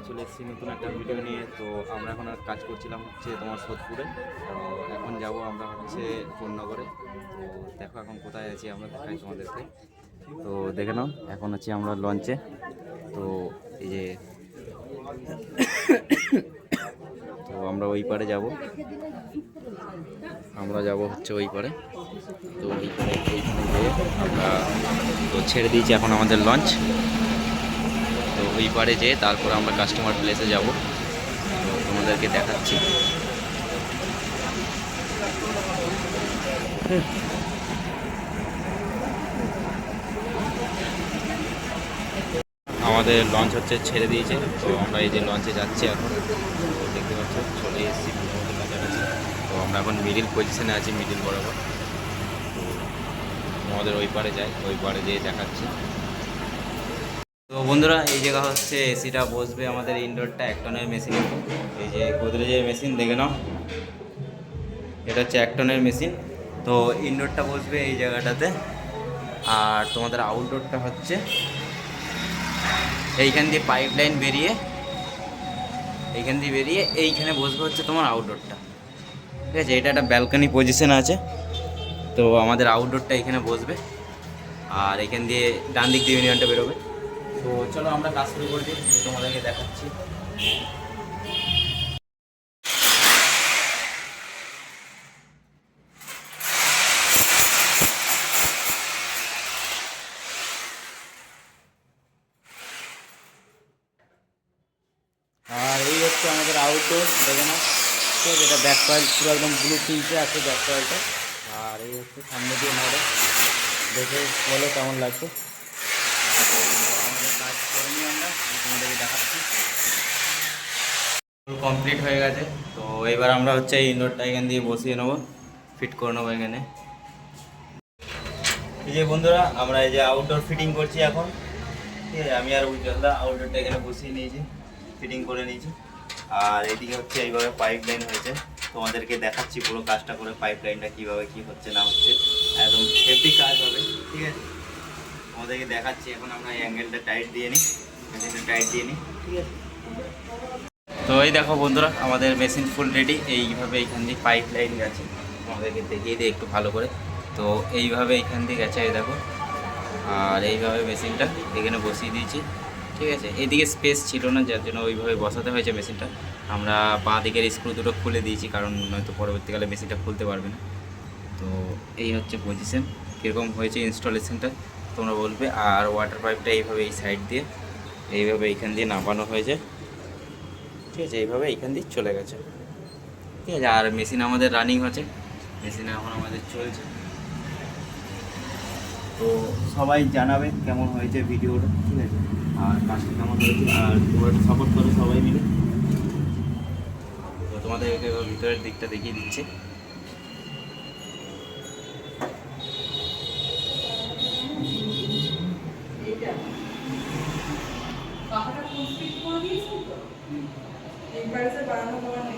চলে এসেছি নতুন একটা ভিডিও নিয়ে। তো আমরা এখন আর কাজ করছিলাম হচ্ছে তোমার সোদপুরে। তো এখন যাব আমরা হচ্ছে কোন্নগরে। তো দেখো এখন কোথায় আছি আমরা, দেখাই তোমাদেরকে। তো দেখে নাও, এখন আছি আমরা লঞ্চে। তো এই যে তো আমরা ওই পারে যাব, আমরা যাব হচ্ছে ওই পারে। তো ওই পারে ওইখানে গিয়ে আমরা তো ছেড়ে দিয়েছি এখন আমাদের লঞ্চ। তো ওই পারে যেয়ে তারপর আমরা কাস্টমার প্লেসে যাব। তো তোমাদেরকে দেখাচ্ছি। আমাদের লঞ্চ হচ্ছে ছেড়ে দিয়েছে। তো আমরা এই যে লঞ্চে যাচ্ছি এখন। তো দেখতে পাচ্ছ চলে এসেছি মোটামুটি কাছাকাছি। তো আমরা এখন মিডিল পজিশনে আছি, মিডিল বরাবর। তো আমাদের ওই পারে যাই, ওই পারে যেয়ে দেখাচ্ছি। তো বন্ধুরা, এই জায়গা হচ্ছে এসিটা বসবে আমাদের ইনডোরটা 1 টনের মেশিন। এই যে গোদরেজের মেশিন দেখে নাও, এটা হচ্ছে 1 টনের মেশিন। তো ইনডোরটা বসবে এই জায়গাটাতে, আর তোমাদের আউটডোরটা হচ্ছে এইখান দিয়ে পাইপ লাইন বেরিয়ে, এইখান দিয়ে বেরিয়ে এইখানে বসবে হচ্ছে তোমার আউটডোরটা। ঠিক আছে, এটা একটা ব্যালকনি পজিশন আছে। তো আমাদের আউটডোরটা এখানে বসবে, আর এখান দিয়ে ডান দিক দিয়ে ইউনিয়নটা বেরোবে। তো চলো আমরা কাজ শুরু করে দিই, তোমাদেরকে দেখাচ্ছি। আর এই হচ্ছে আমাদের আউটডোর, দেখে না। ঠিক আছে, এটা ব্যাক কয়েল পুরো একদম ব্লু প্রিন্টে আছে ব্যাক কয়েলটা। আর এই হচ্ছে সামনে দিয়ে মারে, দেখে বলো কেমন লাগছে। আমাদের কাজ করে নিই আমরা, তোমাদেরকে দেখাচ্ছি। কমপ্লিট হয়ে গেছে। তো এবার আমরা হচ্ছে এই ইনডোরটা এখান দিয়ে বসিয়ে নেবো, ফিট করে নেবো এখানে। এই যে বন্ধুরা, আমরা এই যে আউটডোর ফিটিং করছি এখন। ঠিক আছে, আমি আর উজ্জ্বলদা আউটডোরটা এখানে বসিয়ে নিয়েছি, ফিটিং করে নিয়েছি। আর এদিকে হচ্ছে এইভাবে পাইপ লাইন হয়েছে, তোমাদেরকে দেখাচ্ছি পুরো কাজটা করে, পাইপ লাইনটা কীভাবে কী হচ্ছে না হচ্ছে। একদম হেভি কাজ হবে। ঠিক আছে, তোমাদেরকে দেখাচ্ছি। এখন আমরা এই অ্যাঙ্গেলটা টাইট দিয়ে নিই, মেশিনটা টাইট দিয়ে নিই। ঠিক আছে, তো এই দেখো বন্ধুরা, আমাদের মেশিন ফুল রেডি। এইভাবে এইখান দিয়ে পাইপ লাইন গেছে, তোমাদেরকে দেখিয়ে দিই একটু ভালো করে। তো এইভাবে এইখান দিয়ে গেছে, এই দেখো। আর এইভাবে মেশিনটা এখানে বসিয়ে দিয়েছি। ঠিক আছে, এইদিকে স্পেস ছিল না, যার জন্য ওইভাবে বসাতে হয়েছে মেশিনটা। আমরা বাঁ দিকের স্ক্রু দুটো খুলে দিয়েছি, কারণ নয়তো পরবর্তীকালে মেশিনটা খুলতে পারবে না। তো এই হচ্ছে পজিশন, কীরকম হয়েছে ইনস্টলেশনটা তোমরা বলবে। আর ওয়াটার পাইপটা এইভাবে এই সাইড দিয়ে এইভাবে এইখান দিয়ে নামানো হয়েছে। ঠিক আছে, এইভাবে এইখান দিয়ে চলে গেছে। ঠিক আছে, আর মেশিন আমাদের রানিং হচ্ছে, মেশিনে এখন আমাদের চলছে। তো সবাই জানাবে কেমন হয়েছে ভিডিওটা। ঠিক আছে, আর কাজটা কেমন হয়েছে, আর তোমরা সাপোর্ট করো সবাই মিলে। তো তোমাদেরকে ভিতরের দিকটা দেখিয়ে দিচ্ছে। পাখাটা কমপ্লিট করে দিয়েছি তো, একবারে বাড়ানো করা নেই।